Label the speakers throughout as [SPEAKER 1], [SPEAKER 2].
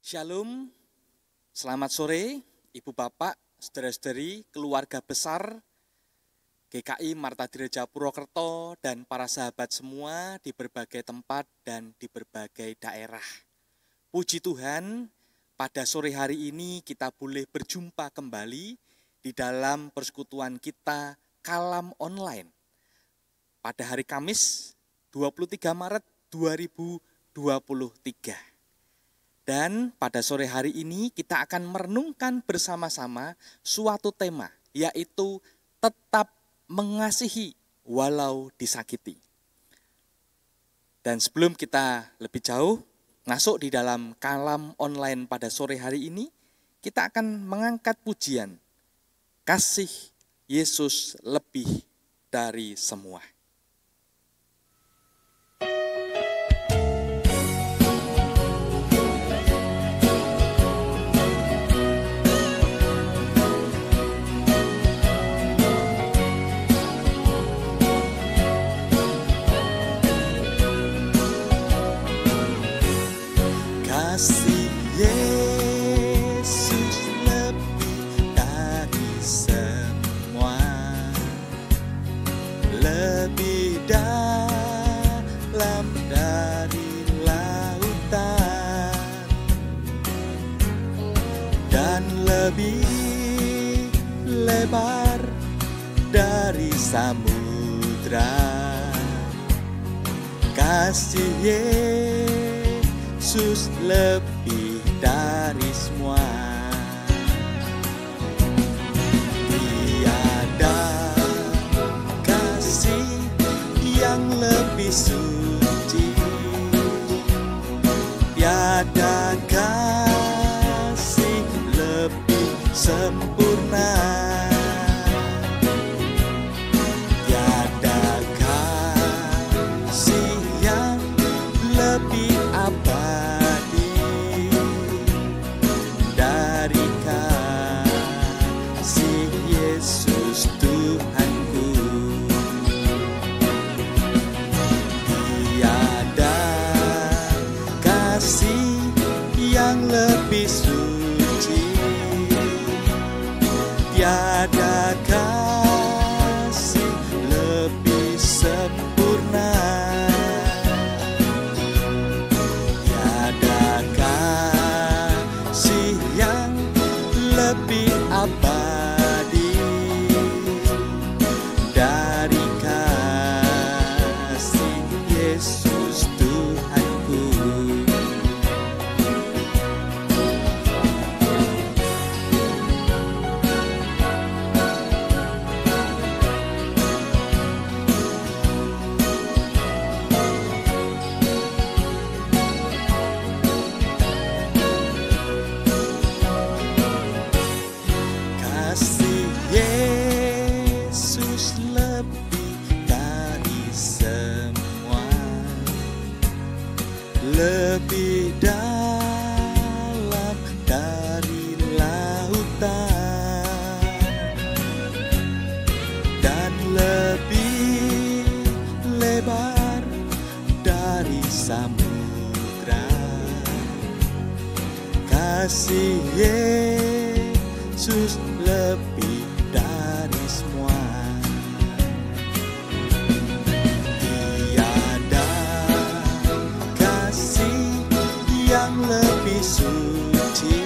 [SPEAKER 1] Shalom, selamat sore Ibu Bapak, saudara-saudari, keluarga besar GKI Marta Direja Purwokerto dan para sahabat semua di berbagai tempat dan di berbagai daerah. Puji Tuhan, pada sore hari ini kita boleh berjumpa kembali di dalam persekutuan kita Kalam Online. Pada hari Kamis 23 Maret 2023. Dan pada sore hari ini kita akan merenungkan bersama-sama suatu tema, yaitu tetap mengasihi walau disakiti. Dan sebelum kita lebih jauh masuk di dalam Kalam Online pada sore hari ini, kita akan mengangkat pujian, kasih Yesus lebih dari semua. Kasih Yesus lebih dari semua, lebih dalam dari lautan, dan lebih lebar dari samudra. Kasih Yesus lebih dari semua. Tiada kasih yang lebih suci, tiada kasih lebih sempurna, tiada kasih yang lebih abadi dari kasih Yesus Tuhanku. Tiada kasih yang lebih suci, tiada kasih lebih sempurna, lebih abadi dari kasih Yesus Tuhanku. Lebih dalam dari lautan, dan lebih lebar dari samudra. Kasih Yesus lebih dari semua. Yang lebih suci,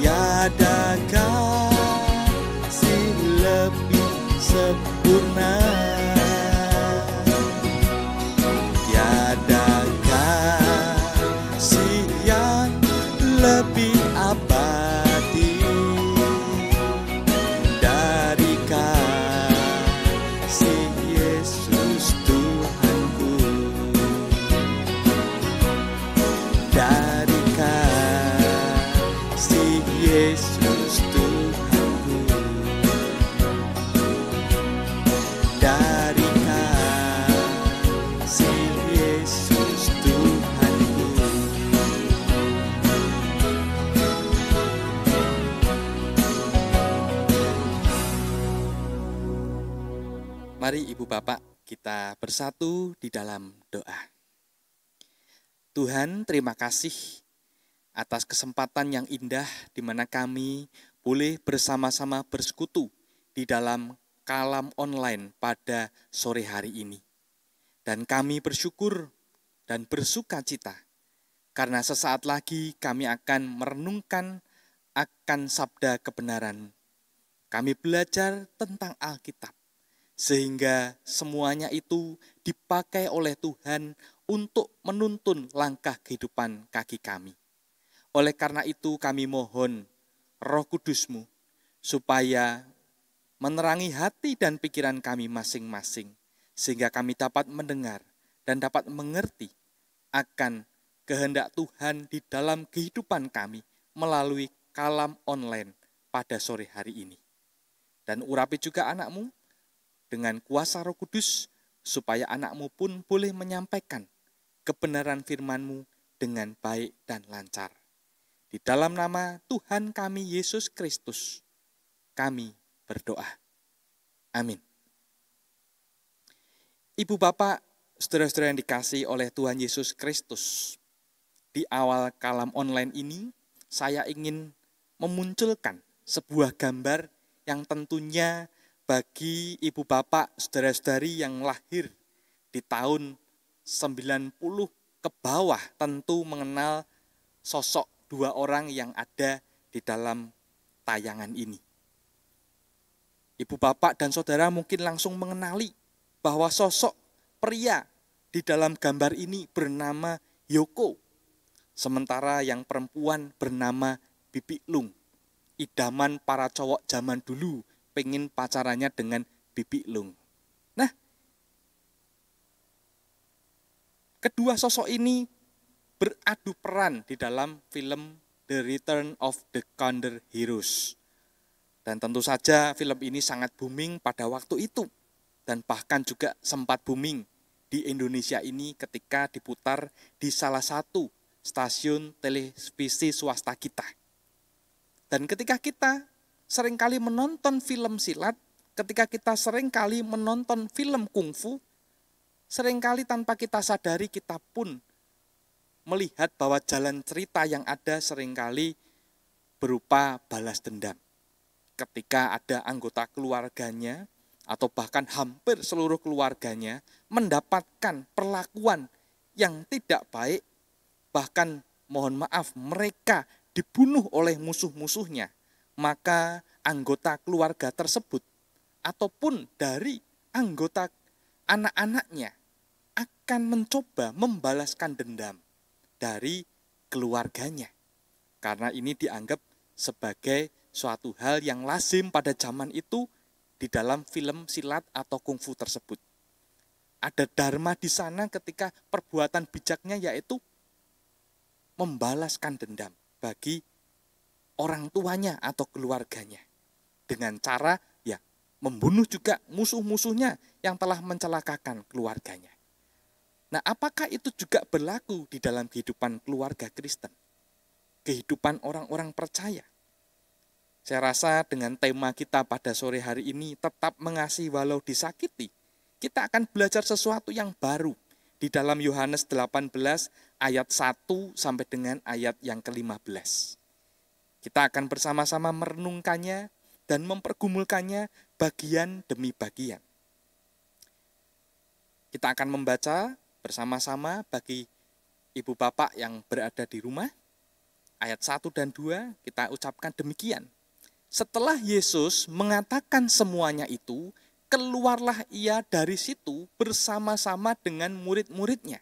[SPEAKER 1] tiada kasih lebih sempurna, tiada kasih yang lebih abadi dari kasih Yesus Tuhanku. Dari kasih Yesus Tuhanku, dari kasih Yesus Tuhanku. Mari Ibu Bapak kita bersatu di dalam doa. Tuhan, terima kasih atas kesempatan yang indah di mana kami boleh bersama-sama bersekutu di dalam kalam online pada sore hari ini. Dan kami bersyukur dan bersuka cita karena sesaat lagi kami akan merenungkan akan sabda kebenaran. Kami belajar tentang Alkitab, sehingga semuanya itu dipakai oleh Tuhan untuk menuntun langkah kehidupan kaki kami. Oleh karena itu kami mohon Roh Kudus-Mu supaya menerangi hati dan pikiran kami masing-masing, sehingga kami dapat mendengar dan dapat mengerti akan kehendak Tuhan di dalam kehidupan kami melalui kalam online pada sore hari ini. Dan urapi juga anak-Mu dengan kuasa Roh Kudus, supaya anak-Mu pun boleh menyampaikan kebenaran firman-Mu dengan baik dan lancar. Di dalam nama Tuhan kami Yesus Kristus, kami berdoa. Amin. Ibu bapak, saudara-saudara yang dikasihi oleh Tuhan Yesus Kristus, di awal kalam online ini, saya ingin memunculkan sebuah gambar yang tentunya bagi ibu bapak, saudara-saudari yang lahir di tahun 90 ke bawah tentu mengenal sosok dua orang yang ada di dalam tayangan ini. Ibu bapak dan saudara mungkin langsung mengenali bahwa sosok pria di dalam gambar ini bernama Yoko, sementara yang perempuan bernama Bibi Lung. Idaman para cowok zaman dulu pengen pacarannya dengan Bibi Lung. Nah, kedua sosok ini beradu peran di dalam film The Return of the Condor Heroes. Dan tentu saja film ini sangat booming pada waktu itu. Dan bahkan juga sempat booming di Indonesia ini ketika diputar di salah satu stasiun televisi swasta kita. Dan ketika kita seringkali menonton film silat, ketika kita seringkali menonton film kungfu, seringkali tanpa kita sadari kita pun melihat bahwa jalan cerita yang ada seringkali berupa balas dendam. Ketika ada anggota keluarganya atau bahkan hampir seluruh keluarganya mendapatkan perlakuan yang tidak baik, bahkan mohon maaf mereka dibunuh oleh musuh-musuhnya, maka anggota keluarga tersebut ataupun dari anggota anak-anaknya akan mencoba membalaskan dendam dari keluarganya. Karena ini dianggap sebagai suatu hal yang lazim pada zaman itu di dalam film silat atau kungfu tersebut. Ada dharma di sana ketika perbuatan bijaknya yaitu membalaskan dendam bagi orang tuanya atau keluarganya. Dengan cara membunuh juga musuh-musuhnya yang telah mencelakakan keluarganya. Nah, apakah itu juga berlaku di dalam kehidupan keluarga Kristen? Kehidupan orang-orang percaya? Saya rasa dengan tema kita pada sore hari ini, tetap mengasihi walau disakiti, kita akan belajar sesuatu yang baru di dalam Yohanes 18 ayat 1 sampai dengan ayat yang ke-15. Kita akan bersama-sama merenungkannya dan mempergumulkannya bagian demi bagian. Kita akan membaca bersama-sama bagi ibu bapak yang berada di rumah. Ayat 1 dan 2 kita ucapkan demikian. Setelah Yesus mengatakan semuanya itu, keluarlah ia dari situ bersama-sama dengan murid-muridnya.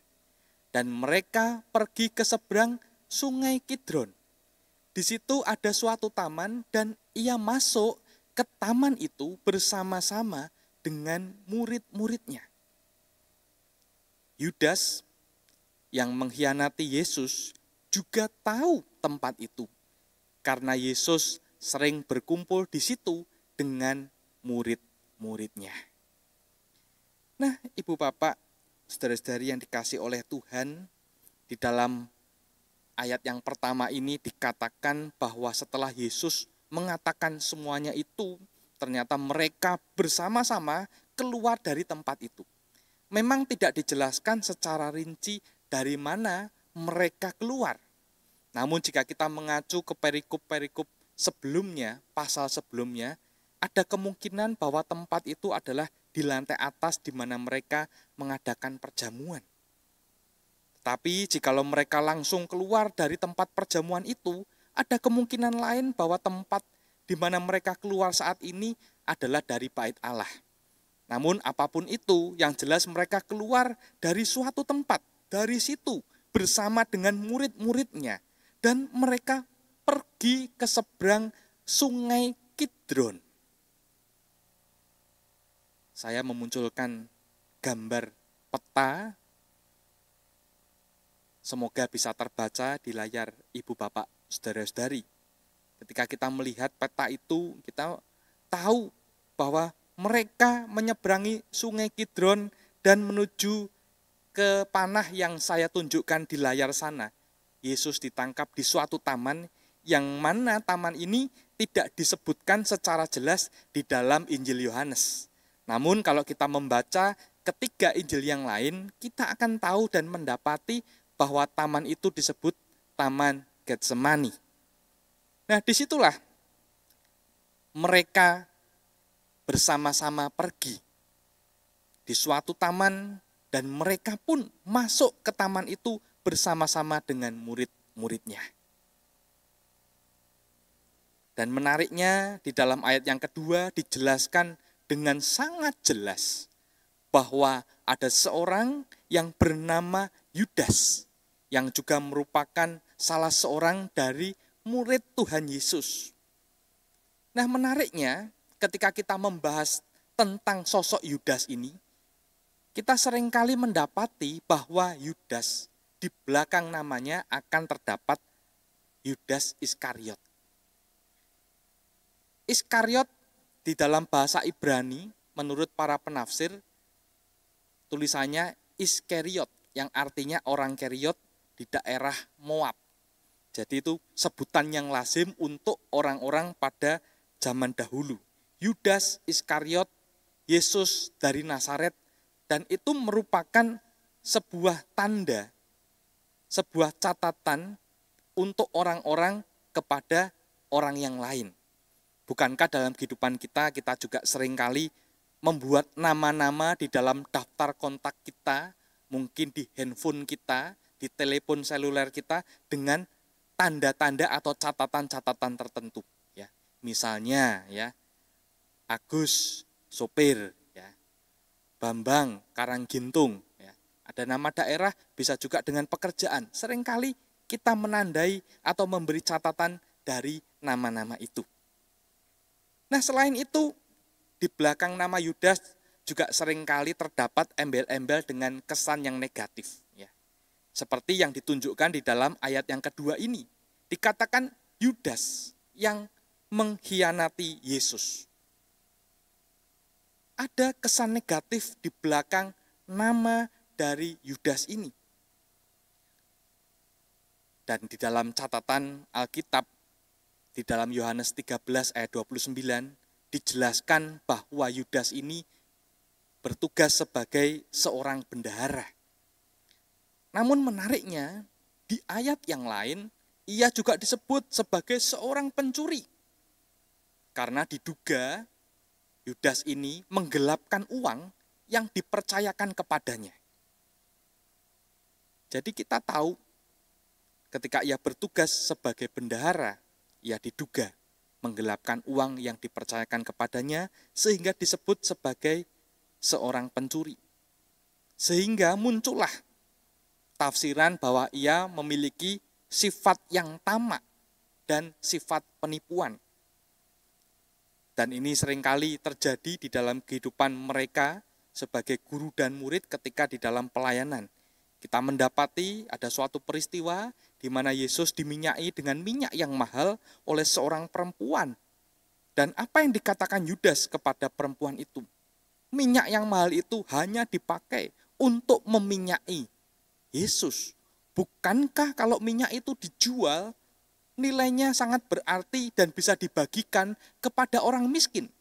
[SPEAKER 1] Dan mereka pergi ke seberang sungai Kidron. Di situ ada suatu taman dan ia masuk ke taman itu bersama-sama dengan murid-muridnya. Yudas yang mengkhianati Yesus juga tahu tempat itu karena Yesus sering berkumpul di situ dengan murid-muridnya. Nah, ibu bapak, saudara-saudari yang dikasihi oleh Tuhan, di dalam ayat yang pertama ini dikatakan bahwa setelah Yesus mengatakan semuanya itu, ternyata mereka bersama-sama keluar dari tempat itu. Memang tidak dijelaskan secara rinci dari mana mereka keluar. Namun jika kita mengacu ke perikop-perikop sebelumnya, pasal sebelumnya, ada kemungkinan bahwa tempat itu adalah di lantai atas di mana mereka mengadakan perjamuan. Tapi jikalau mereka langsung keluar dari tempat perjamuan itu, ada kemungkinan lain bahwa tempat di mana mereka keluar saat ini adalah dari bait Allah. Namun apapun itu, yang jelas mereka keluar dari suatu tempat, dari situ bersama dengan murid-muridnya. Dan mereka pergi ke seberang sungai Kidron. Saya memunculkan gambar peta, semoga bisa terbaca di layar ibu bapak saudara-saudari. Ketika kita melihat peta itu, kita tahu bahwa mereka menyeberangi sungai Kidron dan menuju ke panah yang saya tunjukkan di layar sana. Yesus ditangkap di suatu taman yang mana taman ini tidak disebutkan secara jelas di dalam Injil Yohanes. Namun kalau kita membaca ketiga Injil yang lain, kita akan tahu dan mendapati bahwa taman itu disebut Taman Getsemani. Nah, disitulah mereka bersama-sama pergi di suatu taman dan mereka pun masuk ke taman itu bersama-sama dengan murid-muridnya. Dan menariknya di dalam ayat yang kedua dijelaskan dengan sangat jelas bahwa ada seorang yang bernama Yudas yang juga merupakan salah seorang dari murid Tuhan Yesus. Nah, menariknya ketika kita membahas tentang sosok Yudas ini, kita seringkali mendapati bahwa Yudas di belakang namanya akan terdapat Yudas Iskariot. Iskariot di dalam bahasa Ibrani menurut para penafsir tulisannya Iskariot yang artinya orang Keriot di daerah Moab. Jadi itu sebutan yang lazim untuk orang-orang pada zaman dahulu. Yudas Iskariot, Yesus dari Nazaret, dan itu merupakan sebuah tanda, sebuah catatan untuk orang-orang kepada orang yang lain. Bukankah dalam kehidupan kita juga seringkali membuat nama-nama di dalam daftar kontak kita, mungkin di handphone kita, di telepon seluler kita dengan tanda-tanda atau catatan-catatan tertentu. Ya, misalnya ya Agus sopir, ya Bambang Karanggintung. Ya, ada nama daerah, bisa juga dengan pekerjaan. Seringkali kita menandai atau memberi catatan dari nama-nama itu. Nah, selain itu, di belakang nama Yudas juga seringkali terdapat embel-embel dengan kesan yang negatif. Ya. Seperti yang ditunjukkan di dalam ayat yang kedua ini. Dikatakan Yudas yang mengkhianati Yesus. Ada kesan negatif di belakang nama dari Yudas ini. Dan di dalam catatan Alkitab, di dalam Yohanes 13 ayat 29, dijelaskan bahwa Yudas ini bertugas sebagai seorang bendahara. Namun menariknya, di ayat yang lain, ia juga disebut sebagai seorang pencuri. Karena diduga Yudas ini menggelapkan uang yang dipercayakan kepadanya. Jadi kita tahu ketika ia bertugas sebagai bendahara, ia diduga menggelapkan uang yang dipercayakan kepadanya sehingga disebut sebagai seorang pencuri. Sehingga muncullah tafsiran bahwa ia memiliki sifat yang tamak dan sifat penipuan. Dan ini seringkali terjadi di dalam kehidupan mereka sebagai guru dan murid ketika di dalam pelayanan. Kita mendapati ada suatu peristiwa di mana Yesus diminyai dengan minyak yang mahal oleh seorang perempuan. Dan apa yang dikatakan Yudas kepada perempuan itu? Minyak yang mahal itu hanya dipakai untuk meminyai Yesus. Bukankah kalau minyak itu dijual, nilainya sangat berarti dan bisa dibagikan kepada orang miskin?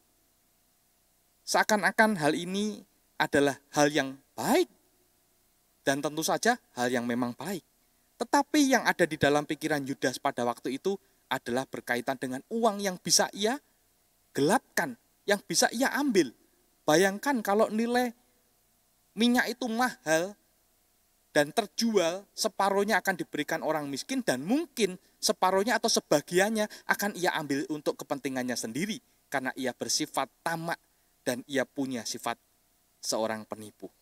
[SPEAKER 1] Seakan-akan hal ini adalah hal yang baik. Dan tentu saja hal yang memang baik. Tetapi yang ada di dalam pikiran Yudas pada waktu itu adalah berkaitan dengan uang yang bisa ia gelapkan, yang bisa ia ambil. Bayangkan kalau nilai minyak itu mahal dan terjual, separuhnya akan diberikan orang miskin dan mungkin separuhnya atau sebagiannya akan ia ambil untuk kepentingannya sendiri karena ia bersifat tamak dan ia punya sifat seorang penipu.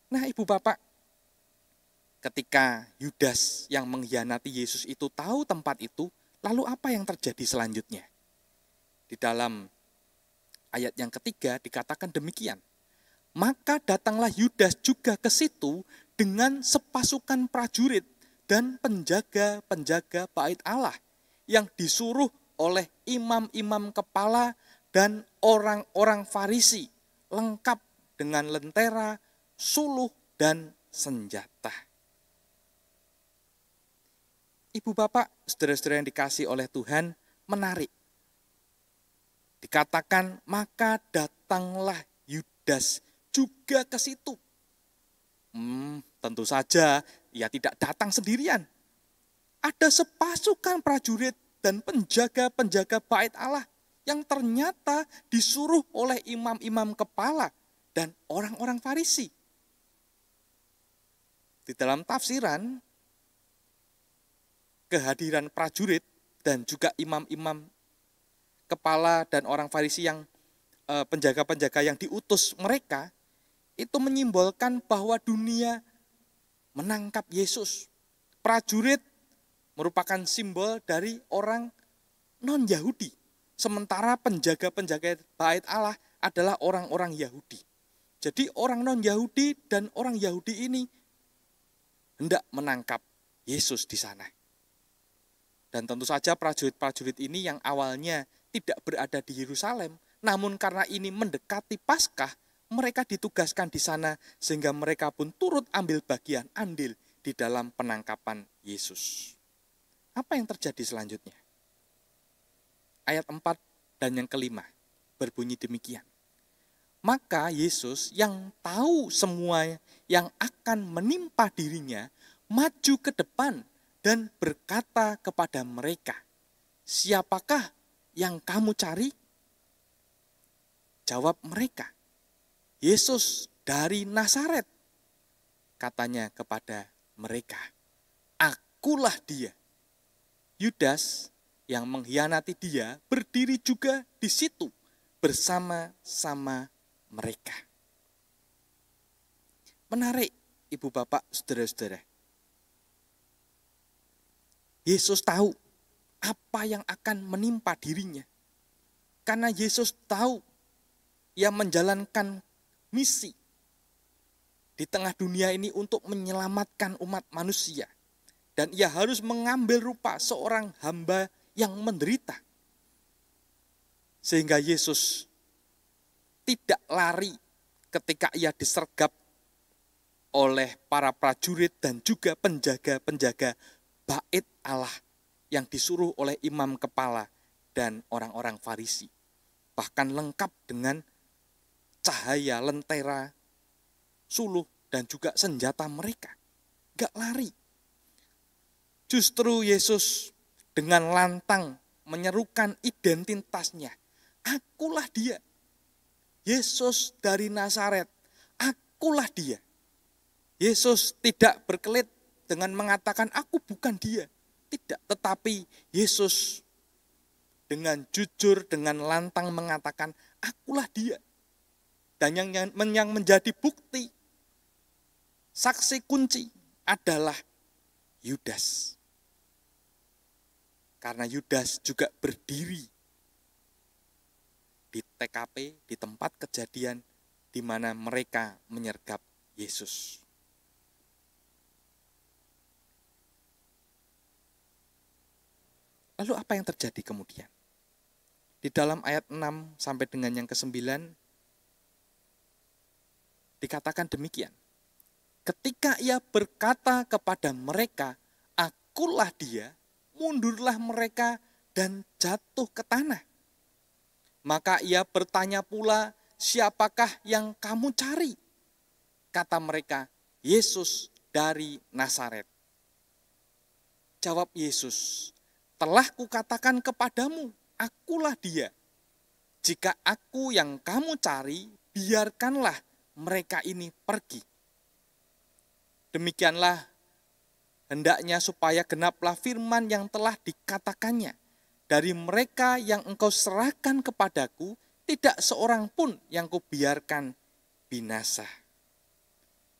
[SPEAKER 1] Nah, Ibu Bapak, ketika Yudas yang mengkhianati Yesus itu tahu tempat itu, lalu apa yang terjadi selanjutnya? Di dalam ayat yang ketiga dikatakan demikian. Maka datanglah Yudas juga ke situ dengan sepasukan prajurit dan penjaga-penjaga bait Allah yang disuruh oleh imam-imam kepala dan orang-orang Farisi, lengkap dengan lentera, suluh, dan senjata. Ibu Bapak, saudara-saudara yang dikasih oleh Tuhan, menarik. Dikatakan, maka datanglah Yudas juga ke situ. Tentu saja ia tidak datang sendirian. Ada sepasukan prajurit dan penjaga-penjaga bait Allah yang ternyata disuruh oleh imam-imam kepala dan orang-orang Farisi. Di dalam tafsiran, kehadiran prajurit dan juga imam-imam kepala dan orang Farisi yang penjaga-penjaga yang diutus mereka itu menyimbolkan bahwa dunia menangkap Yesus. Prajurit merupakan simbol dari orang non-Yahudi, sementara penjaga-penjaga bait Allah adalah orang-orang Yahudi. Jadi orang non-Yahudi dan orang Yahudi ini hendak menangkap Yesus di sana. Dan tentu saja prajurit-prajurit ini yang awalnya tidak berada di Yerusalem, namun karena ini mendekati Paskah, mereka ditugaskan di sana sehingga mereka pun turut ambil bagian andil di dalam penangkapan Yesus. Apa yang terjadi selanjutnya? Ayat 4 dan yang kelima berbunyi demikian. Maka Yesus yang tahu semua yang akan menimpa dirinya maju ke depan dan berkata kepada mereka, siapakah yang kamu cari? Jawab mereka, Yesus dari Nazaret. Katanya kepada mereka, akulah dia. Yudas yang mengkhianati dia berdiri juga di situ bersama-sama mereka. Menarik, Ibu Bapak, saudara-saudara. Yesus tahu apa yang akan menimpa dirinya. Karena Yesus tahu ia menjalankan misi di tengah dunia ini untuk menyelamatkan umat manusia. Dan ia harus mengambil rupa seorang hamba yang menderita. Sehingga Yesus tidak lari ketika ia disergap oleh para prajurit dan juga penjaga-penjaga bait Allah yang disuruh oleh imam kepala dan orang-orang Farisi. Bahkan lengkap dengan cahaya, lentera, suluh, dan juga senjata mereka. Gak lari. Justru Yesus dengan lantang menyerukan identitasnya. Akulah dia. Yesus dari Nazaret. Akulah dia. Yesus tidak berkelit dengan mengatakan aku bukan dia. Tidak, tetapi Yesus dengan jujur, dengan lantang mengatakan akulah dia. Dan yang menjadi bukti, saksi kunci adalah Yudas. Karena Yudas juga berdiri di TKP, di tempat kejadian di mana mereka menyergap Yesus. Lalu apa yang terjadi kemudian? Di dalam ayat 6 sampai dengan yang ke-9 dikatakan demikian. Ketika ia berkata kepada mereka, akulah dia, mundurlah mereka dan jatuh ke tanah. Maka ia bertanya pula, siapakah yang kamu cari? Kata mereka, Yesus dari Nazaret. Jawab Yesus, telah kukatakan kepadamu, akulah dia. Jika aku yang kamu cari, biarkanlah mereka ini pergi. Demikianlah hendaknya supaya genaplah firman yang telah dikatakannya. Dari mereka yang engkau serahkan kepadaku, tidak seorang pun yang kubiarkan binasa.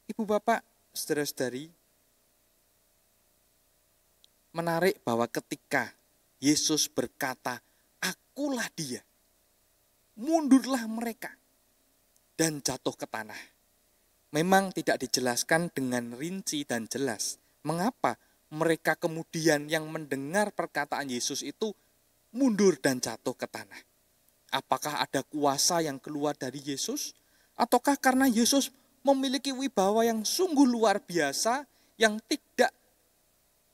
[SPEAKER 1] Ibu bapak, saudara-saudari, menarik bahwa ketika Yesus berkata, akulah dia, mundurlah mereka dan jatuh ke tanah. Memang tidak dijelaskan dengan rinci dan jelas mengapa mereka kemudian yang mendengar perkataan Yesus itu mundur dan jatuh ke tanah. Apakah ada kuasa yang keluar dari Yesus? Ataukah karena Yesus memiliki wibawa yang sungguh luar biasa yang tidak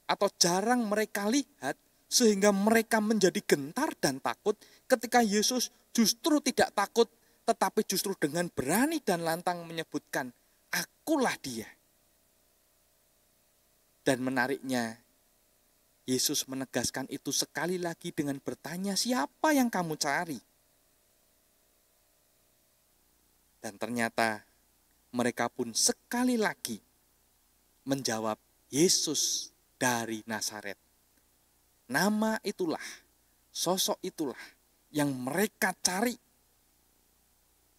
[SPEAKER 1] atau jarang mereka lihat sehingga mereka menjadi gentar dan takut ketika Yesus justru tidak takut tetapi justru dengan berani dan lantang menyebutkan, akulah dia. Dan menariknya, Yesus menegaskan itu sekali lagi dengan bertanya, siapa yang kamu cari? Dan ternyata mereka pun sekali lagi menjawab, Yesus dari Nazaret. Nama itulah, sosok itulah yang mereka cari.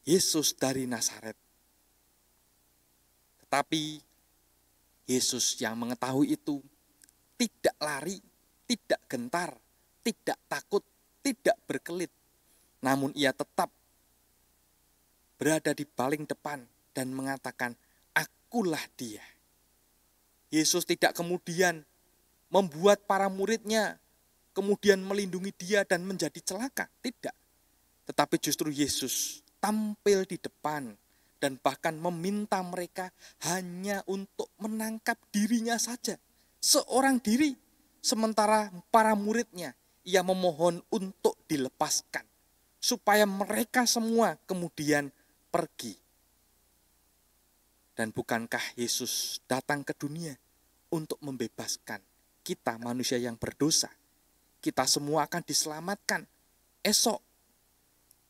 [SPEAKER 1] Yesus dari Nazaret. Tetapi Yesus yang mengetahui itu tidak lari, tidak gentar, tidak takut, tidak berkelit. Namun ia tetap berada di paling depan dan mengatakan, akulah dia. Yesus tidak kemudian membuat para muridnya kemudian melindungi dia dan menjadi celaka. Tidak. Tetapi justru Yesus tampil di depan dan bahkan meminta mereka hanya untuk menangkap dirinya saja. Seorang diri. Sementara para muridnya, ia memohon untuk dilepaskan. Supaya mereka semua kemudian pergi. Dan bukankah Yesus datang ke dunia untuk membebaskan kita manusia yang berdosa? Kita semua akan diselamatkan esok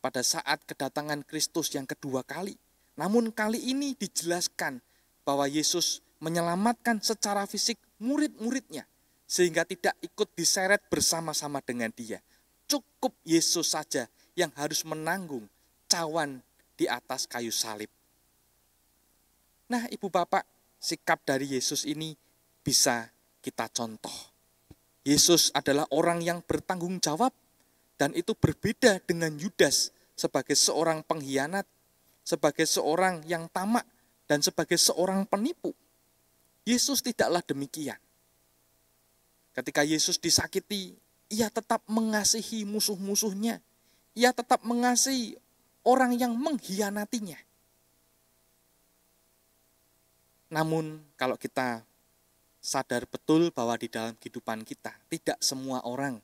[SPEAKER 1] pada saat kedatangan Kristus yang kedua kali. Namun kali ini dijelaskan bahwa Yesus menyelamatkan secara fisik murid-muridnya sehingga tidak ikut diseret bersama-sama dengan dia. Cukup Yesus saja yang harus menanggung cawan di atas kayu salib. Nah, ibu bapak, sikap dari Yesus ini bisa kita contoh. Yesus adalah orang yang bertanggung jawab dan itu berbeda dengan Yudas sebagai seorang pengkhianat, sebagai seorang yang tamak, dan sebagai seorang penipu. Yesus tidaklah demikian. Ketika Yesus disakiti, ia tetap mengasihi musuh-musuhnya. Ia tetap mengasihi orang yang mengkhianatinya. Namun kalau kita sadar betul bahwa di dalam kehidupan kita, tidak semua orang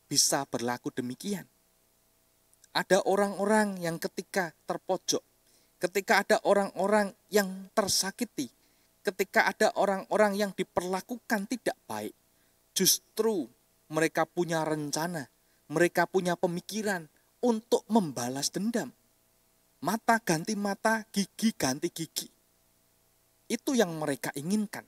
[SPEAKER 1] bisa berlaku demikian. Ada orang-orang yang ketika terpojok, ketika ada orang-orang yang tersakiti, ketika ada orang-orang yang diperlakukan tidak baik, justru mereka punya rencana, mereka punya pemikiran untuk membalas dendam. Mata ganti mata, gigi ganti gigi. Itu yang mereka inginkan.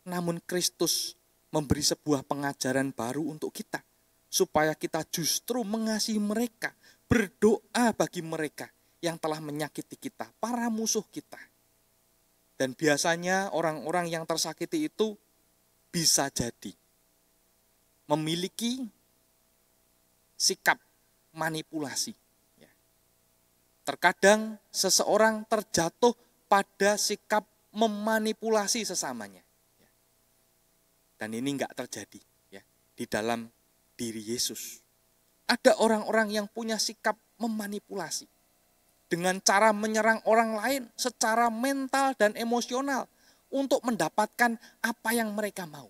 [SPEAKER 1] Namun Kristus memberi sebuah pengajaran baru untuk kita, supaya kita justru mengasihi mereka, berdoa bagi mereka yang telah menyakiti kita, para musuh kita. Dan biasanya orang-orang yang tersakiti itu bisa jadi memiliki sikap manipulasi. Terkadang seseorang terjatuh pada sikap memanipulasi sesamanya. Dan ini enggak terjadi di dalam diri Yesus. Ada orang-orang yang punya sikap memanipulasi dengan cara menyerang orang lain secara mental dan emosional untuk mendapatkan apa yang mereka mau.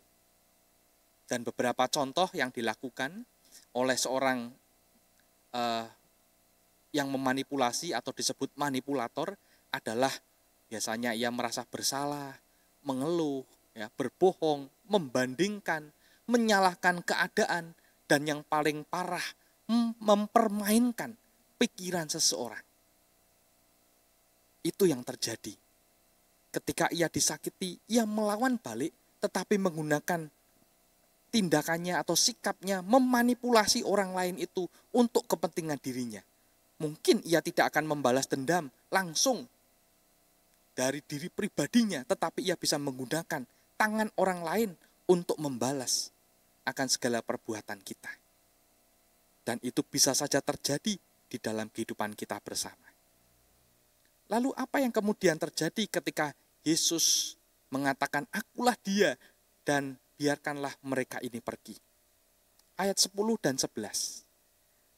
[SPEAKER 1] Dan beberapa contoh yang dilakukan oleh seorang yang memanipulasi atau disebut manipulator adalah biasanya ia merasa bersalah, mengeluh, ya, berbohong, membandingkan, menyalahkan keadaan, dan yang paling parah, mempermainkan pikiran seseorang. Itu yang terjadi. Ketika ia disakiti, ia melawan balik, tetapi menggunakan tindakannya atau sikapnya memanipulasi orang lain itu untuk kepentingan dirinya. Mungkin ia tidak akan membalas dendam langsung dari diri pribadinya, tetapi ia bisa menggunakan tangan orang lain untuk membalas akan segala perbuatan kita. Dan itu bisa saja terjadi di dalam kehidupan kita bersama. Lalu apa yang kemudian terjadi ketika Yesus mengatakan, "Akulah dia dan biarkanlah mereka ini pergi." Ayat 10 dan 11.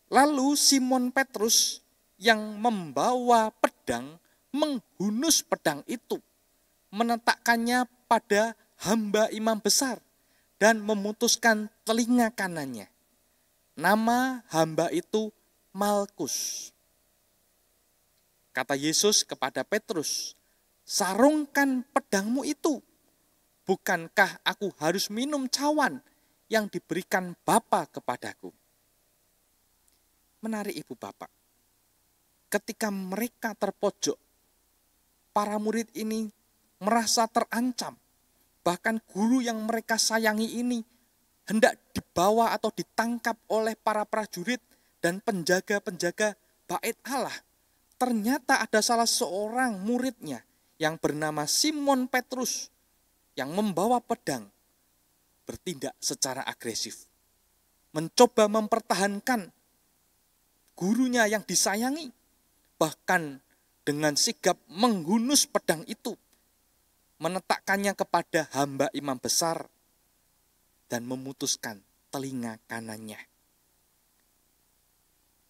[SPEAKER 1] Lalu Simon Petrus yang membawa pedang menghunus pedang itu, menentakkannya pada hamba imam besar dan memutuskan telinga kanannya. Nama hamba itu Malkus. Kata Yesus kepada Petrus, "Sarungkan pedangmu itu. Bukankah aku harus minum cawan yang diberikan Bapa kepadaku?" Menarik Ibu Bapak. Ketika mereka terpojok, para murid ini merasa terancam. Bahkan guru yang mereka sayangi ini hendak dibawa atau ditangkap oleh para prajurit dan penjaga-penjaga bait Allah. Ternyata ada salah seorang muridnya yang bernama Simon Petrus yang membawa pedang bertindak secara agresif. Mencoba mempertahankan gurunya yang disayangi, bahkan dengan sigap menghunus pedang itu, menetapkannya kepada hamba imam besar dan memutuskan telinga kanannya.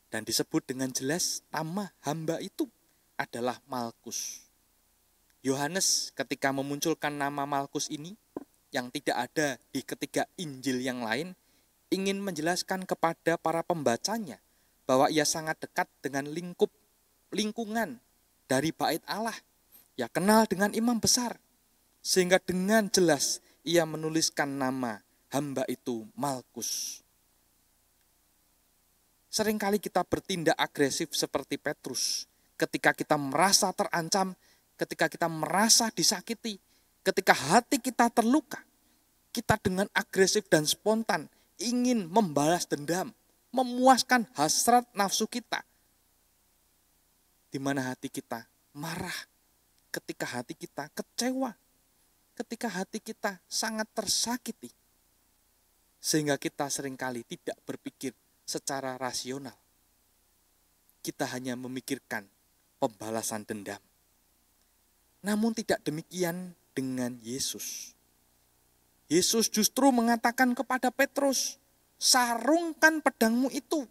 [SPEAKER 1] Dan disebut dengan jelas nama hamba itu adalah Malkus. Yohanes ketika memunculkan nama Malkus ini yang tidak ada di ketiga Injil yang lain, ingin menjelaskan kepada para pembacanya bahwa ia sangat dekat dengan lingkungan dari bait Allah. Ia kenal dengan imam besar, sehingga dengan jelas ia menuliskan nama hamba itu Malkus. Seringkali kita bertindak agresif seperti Petrus ketika kita merasa terancam, ketika kita merasa disakiti, ketika hati kita terluka. Kita dengan agresif dan spontan ingin membalas dendam, memuaskan hasrat nafsu kita. Di mana hati kita marah, ketika hati kita kecewa, ketika hati kita sangat tersakiti. Sehingga kita seringkali tidak berpikir secara rasional. Kita hanya memikirkan pembalasan dendam. Namun tidak demikian dengan Yesus. Yesus justru mengatakan kepada Petrus, "Sarungkan pedangmu itu.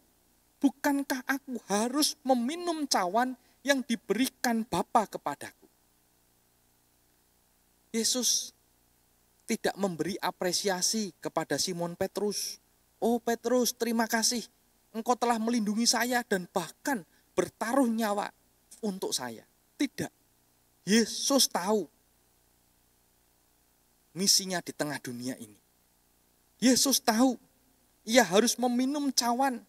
[SPEAKER 1] Bukankah aku harus meminum cawan yang diberikan Bapa kepadaku?" Yesus tidak memberi apresiasi kepada Simon Petrus. "Oh Petrus, terima kasih. Engkau telah melindungi saya dan bahkan bertaruh nyawa untuk saya." Tidak. Yesus tahu misinya di tengah dunia ini. Yesus tahu ia harus meminum cawan,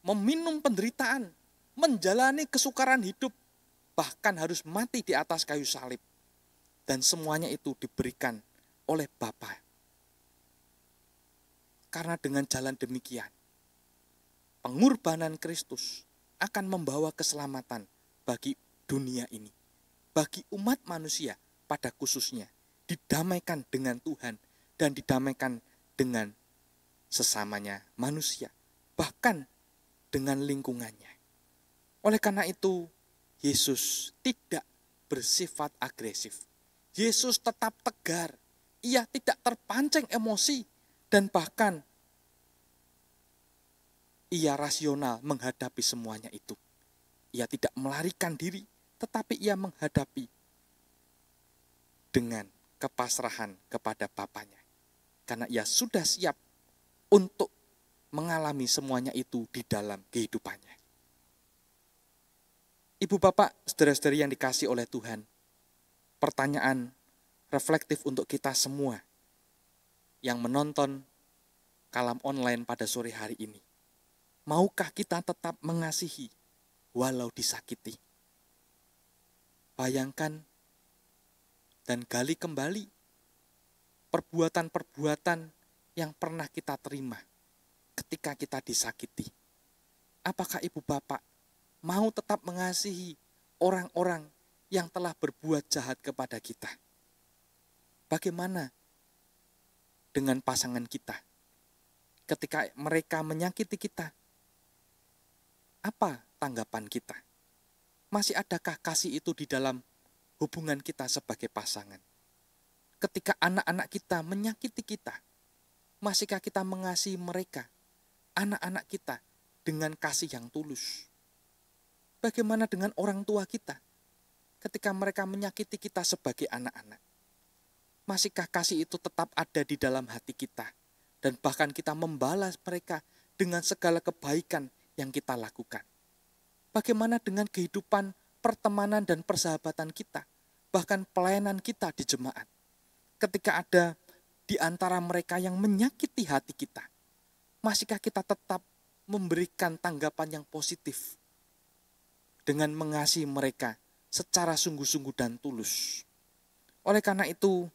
[SPEAKER 1] meminum penderitaan, menjalani kesukaran hidup, bahkan harus mati di atas kayu salib. Dan semuanya itu diberikan oleh Bapa. Karena dengan jalan demikian, pengorbanan Kristus akan membawa keselamatan bagi dunia ini. Bagi umat manusia pada khususnya, didamaikan dengan Tuhan dan didamaikan dengan sesamanya manusia. Bahkan dengan lingkungannya. Oleh karena itu, Yesus tidak bersifat agresif. Yesus tetap tegar. Ia tidak terpancing emosi. Dan bahkan ia rasional menghadapi semuanya itu. Ia tidak melarikan diri, tetapi ia menghadapi dengan kepasrahan kepada Bapanya. Karena ia sudah siap untuk mengalami semuanya itu di dalam kehidupannya. Ibu bapak, saudara-saudari yang dikasihi oleh Tuhan, pertanyaan, reflektif untuk kita semua yang menonton kalam online pada sore hari ini. Maukah kita tetap mengasihi walau disakiti? Bayangkan dan gali kembali perbuatan-perbuatan yang pernah kita terima ketika kita disakiti. Apakah ibu bapak mau tetap mengasihi orang-orang yang telah berbuat jahat kepada kita? Bagaimana dengan pasangan kita? Ketika mereka menyakiti kita, apa tanggapan kita? Masih adakah kasih itu di dalam hubungan kita sebagai pasangan? Ketika anak-anak kita menyakiti kita, masihkah kita mengasihi mereka, anak-anak kita, dengan kasih yang tulus? Bagaimana dengan orang tua kita ketika mereka menyakiti kita sebagai anak-anak? Masihkah kasih itu tetap ada di dalam hati kita? Dan bahkan kita membalas mereka dengan segala kebaikan yang kita lakukan. Bagaimana dengan kehidupan pertemanan dan persahabatan kita? Bahkan pelayanan kita di jemaat. Ketika ada di antara mereka yang menyakiti hati kita, masihkah kita tetap memberikan tanggapan yang positif dengan mengasihi mereka secara sungguh-sungguh dan tulus? Oleh karena itu,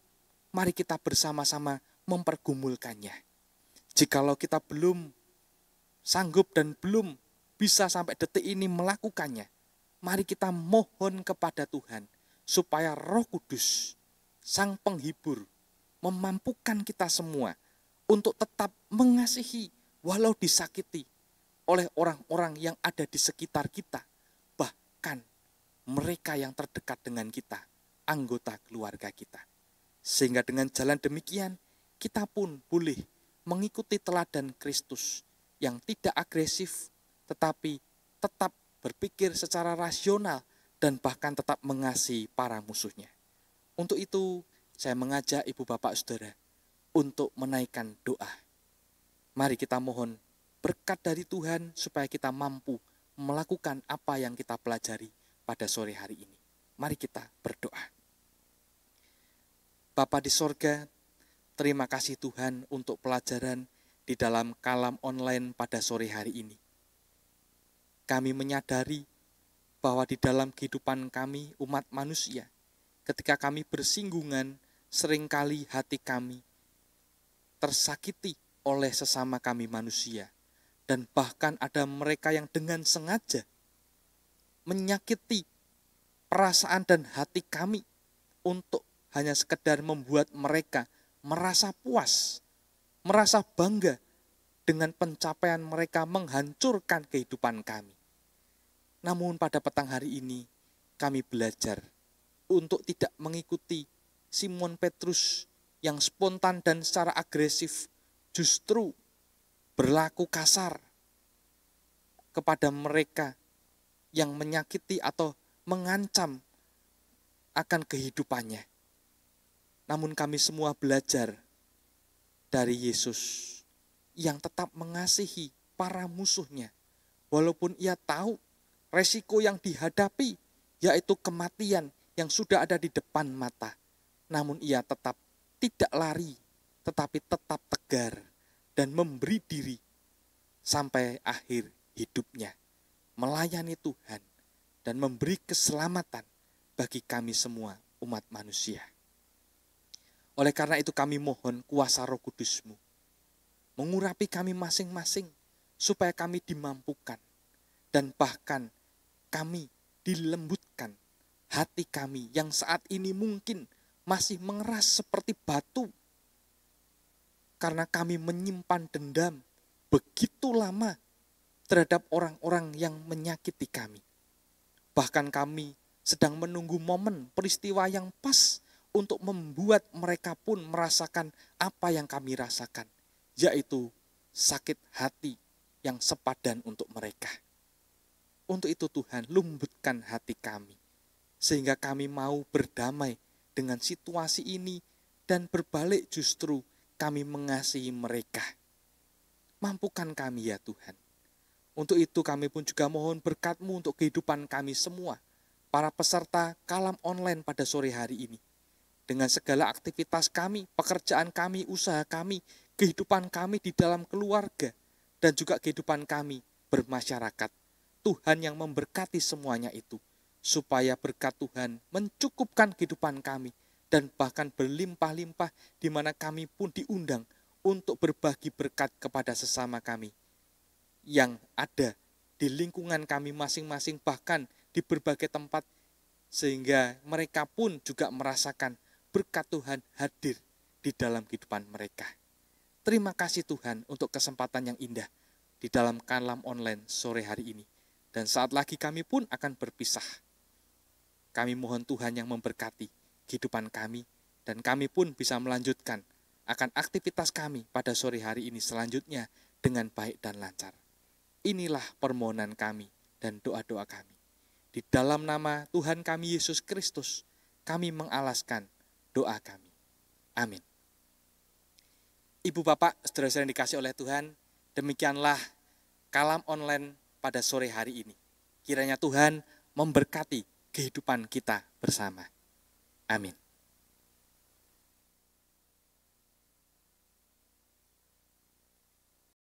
[SPEAKER 1] mari kita bersama-sama mempergumulkannya. Jikalau kita belum sanggup dan belum bisa sampai detik ini melakukannya, mari kita mohon kepada Tuhan supaya Roh Kudus, Sang Penghibur, memampukan kita semua untuk tetap mengasihi walau disakiti oleh orang-orang yang ada di sekitar kita, bahkan mereka yang terdekat dengan kita, anggota keluarga kita. Sehingga dengan jalan demikian, kita pun boleh mengikuti teladan Kristus yang tidak agresif, tetapi tetap berpikir secara rasional dan bahkan tetap mengasihi para musuhnya. Untuk itu, saya mengajak ibu bapak saudara untuk menaikkan doa. Mari kita mohon berkat dari Tuhan supaya kita mampu melakukan apa yang kita pelajari pada sore hari ini. Mari kita berdoa. Bapa di sorga, terima kasih Tuhan untuk pelajaran di dalam kalam online pada sore hari ini. Kami menyadari bahwa di dalam kehidupan kami umat manusia, ketika kami bersinggungan, seringkali hati kami tersakiti oleh sesama kami manusia. Dan bahkan ada mereka yang dengan sengaja menyakiti perasaan dan hati kami untuk hanya sekedar membuat mereka merasa puas, merasa bangga dengan pencapaian mereka menghancurkan kehidupan kami. Namun pada petang hari ini kami belajar untuk tidak mengikuti Simon Petrus yang spontan dan secara agresif justru berlaku kasar kepada mereka yang menyakiti atau mengancam akan kehidupannya. Namun kami semua belajar dari Yesus yang tetap mengasihi para musuhnya. Walaupun ia tahu resiko yang dihadapi, yaitu kematian yang sudah ada di depan mata. Namun ia tetap tidak lari, tetapi tetap tegar dan memberi diri sampai akhir hidupnya. Melayani Tuhan dan memberi keselamatan bagi kami semua umat manusia. Oleh karena itu kami mohon kuasa Roh Kudus-Mu mengurapi kami masing-masing supaya kami dimampukan dan bahkan kami dilembutkan hati kami yang saat ini mungkin masih mengeras seperti batu karena kami menyimpan dendam begitu lama terhadap orang-orang yang menyakiti kami. Bahkan kami sedang menunggu momen peristiwa yang pas untuk membuat mereka pun merasakan apa yang kami rasakan, yaitu sakit hati yang sepadan untuk mereka. Untuk itu Tuhan, lembutkan hati kami, sehingga kami mau berdamai dengan situasi ini dan berbalik justru kami mengasihi mereka. Mampukan kami ya Tuhan. Untuk itu kami pun juga mohon berkat-Mu untuk kehidupan kami semua, para peserta kalam online pada sore hari ini. dengan segala aktivitas kami, pekerjaan kami, usaha kami, kehidupan kami di dalam keluarga, dan juga kehidupan kami bermasyarakat. Tuhan yang memberkati semuanya itu, supaya berkat Tuhan mencukupkan kehidupan kami, dan bahkan berlimpah-limpah di mana kami pun diundang untuk berbagi berkat kepada sesama kami yang ada di lingkungan kami masing-masing, bahkan di berbagai tempat, sehingga mereka pun juga merasakan berkat Tuhan hadir di dalam kehidupan mereka. Terima kasih Tuhan untuk kesempatan yang indah di dalam kalam online sore hari ini. Dan saat lagi kami pun akan berpisah. Kami mohon Tuhan yang memberkati kehidupan kami, dan kami pun bisa melanjutkan akan aktivitas kami pada sore hari ini selanjutnya dengan baik dan lancar. Inilah permohonan kami dan doa-doa kami. Di dalam nama Tuhan kami Yesus Kristus, kami mengalaskan doa kami. Amin. Ibu Bapak, saudara-saudara yang dikasih oleh Tuhan, demikianlah kalam online pada sore hari ini. Kiranya Tuhan memberkati kehidupan kita bersama. Amin.